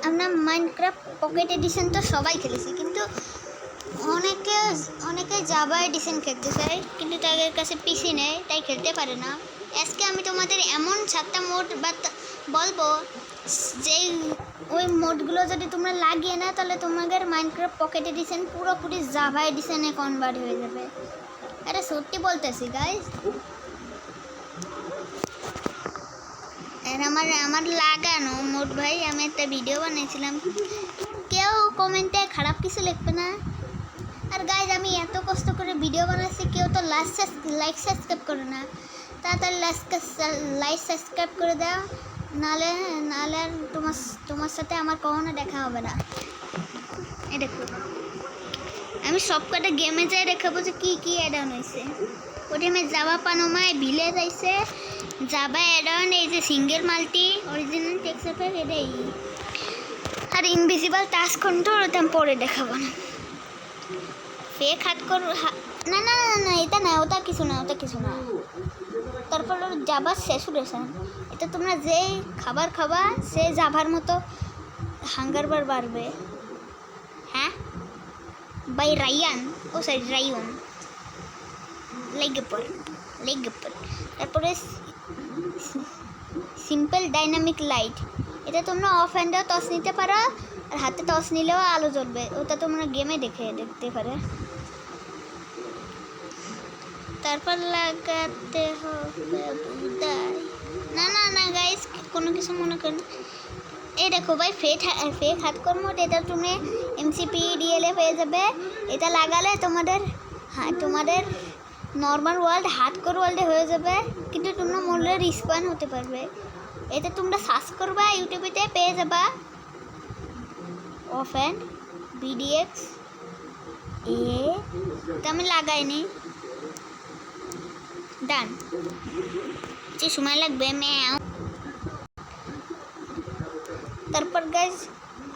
আমরা Minecraft pocket addition তো সবাই খেলেছি, কিন্তু অনেকে জাভা এডিশন খেলতে চায়, কিন্তু তাদের কাছে পিসি নেই, তাই খেলতে পারে না। আজকে আমি তোমাদের এমন 7টা মোড বলবো, যেই ওই মোডগুলো যদি তোমরা লাগিয়ে না, তাহলে তোমাদের মাইনক্রাফট পকেট এডিশন পুরোপুরি জাভা এডিশনে কনভার্ট হয়ে যাবে। এটা সত্যি বলতেছি গাইস। আমার লাগানো মোট ভাই, আমি একটা ভিডিও বানিয়েছিলাম, কেউ কমেন্টে খারাপ কিছু লিখবে না। আর গাইজ, আমি এত কষ্ট করে ভিডিও বানাচ্ছি, কেউ তো লাইক সাবস্ক্রাইব করে না। তাড়াতাড়ি লাইক সাবস্ক্রাইব করে দাও, নাহলে আর তোমার সাথে আমার কখনো দেখা হবে না। এই দেখো, আমি সব কটা গেমে যাই দেখাবো যে কী অ্যাড অন হয়েছে। প্রথমে জাভা পানোমায় ভিলেজ আইছে, জাভা অ্যাড অন, এই যে সিঙ্গেল মাল্টি অরিজিনাল টেক্সচার, এটাই। আর ইনভিজিবল টাস্ক কন্ট্রোল, ওটা আমি পরে দেখাবো না। ফেক হাত কর, না না না, এটা না, ওটা কিছু না। তারপর জাভা স্যাচুরেশন, এটা তোমরা যেই খাবার খাবা সে জাভার মতো হাঙ্গার বার বাড়বে। হ্যাঁ বাই রায়ান, রায়ন লেগেপল। তারপরে সিম্পল ডাইনামিক লাইট, এটা তোমরা অফ হ্যান্ডেও টস নিতে পারো, আর হাতে টস নিলেও আলো জ্বলবে, ওটা তোমরা গেমে দেখতে পারে। তারপর লাগাতে হবে না গাইস, কোনো কিছু মনে করেন। এই দেখো ভাই, ফেক হাতকর মোড, এটা তুমি MCPDL পেয়ে যাবে। এটা লাগালে তোমাদের নর্মাল ওয়ার্ল্ড হাতকর ওয়ার্ল্ডে হয়ে যাবে, কিন্তু তোমরা মরলে রিস্পন হতে পারবে। এটা তোমরা সার্চ করবা ইউটিউবেতে, পেয়ে যাবা অফেন BDX এটা আমি লাগাইনি। ডান, যে সময় লাগবে ম্যাও। তারপর গাইজ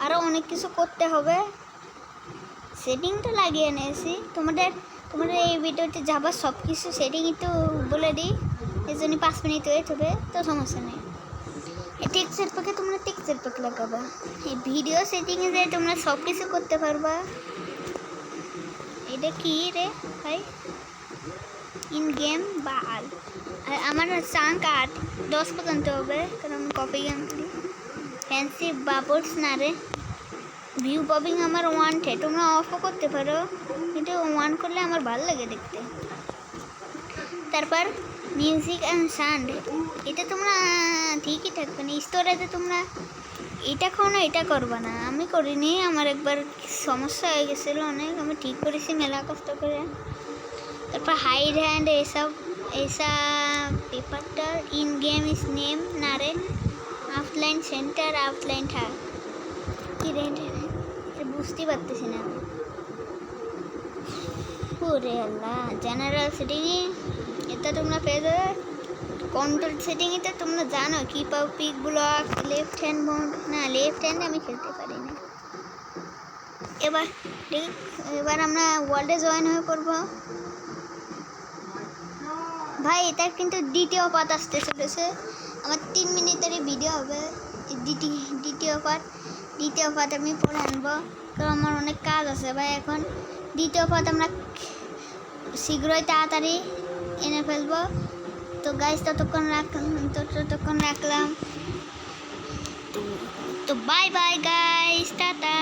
আরও অনেক কিছু করতে হবে। সেটিং তো লাগিয়ে নিয়েছি, তোমাদের এই ভিডিওতে যাবার সব কিছু সেটিং একটু বলে দিই, এই জন্য 5 মিনিট ওয়েট হবে, তো সমস্যা নেই। এই টেক্সচার প্যাকে তোমরা টেক্সচার প্যাক লাগাবা, এই ভিডিও সেটিংয়ে যে তোমরা সব কিছু করতে পারবা। এটা কি রে ভাই, ইন গেম বা আর আমার চাঙ্ক 8-10 পর্যন্ত হবে, কারণ আমি কপি গেম খেলি। ফ্যান্সি বাবলস না রে, ভিউ ববিং আমার 1 তোমরা অফও করতে পারো, কিন্তু 1 করলে আমার ভালো লাগে দেখতে। তারপর মিউজিক অ্যান্ড সাউন্ড, এটা তোমরা ঠিকই থাকবে না। স্টোরেজে তোমরা এটা করবা না, আমি করিনি, আমার একবার সমস্যা হয়ে গেছিলো অনেক, আমি ঠিক করেছি মেলা কষ্ট করে। তারপর হাইড হ্যান্ড, এইসব পেপারটা ইন গেম ইস নেম না রে, আউটলাইন সেন্টার, আউটলাইন থাক কি রে, বুঝতে পারতেছি না। ওরে আল্লাহ, জেনারেল সেটিংয়ে এটা তোমরা পেয়ে যাবে। কন্ট্রোল সেটিংয়ে তো তোমরা জানো কি পাও, pick block, left hand mode, না লেফট হ্যান্ড আমি খেলতে পারি না। এবার আমরা ওয়ার্ল্ডে জয়েন হয়ে পড়বো। ভাই এটা কিন্তু দ্বিতীয় পার্ট আসতে চলেছে, আমার 3 মিনিটেরই ভিডিও হবে। দ্বিতীয় পার্ট আমি পরে আনবো, কারণ আমার অনেক কাজ আছে ভাই এখন। দ্বিতীয় পার্ট আমরা শীঘ্রই তাড়াতাড়ি এনে ফেলবো। তো গাইস ততক্ষণ রাখলাম, তো বাই বাই গাইস, টাটা।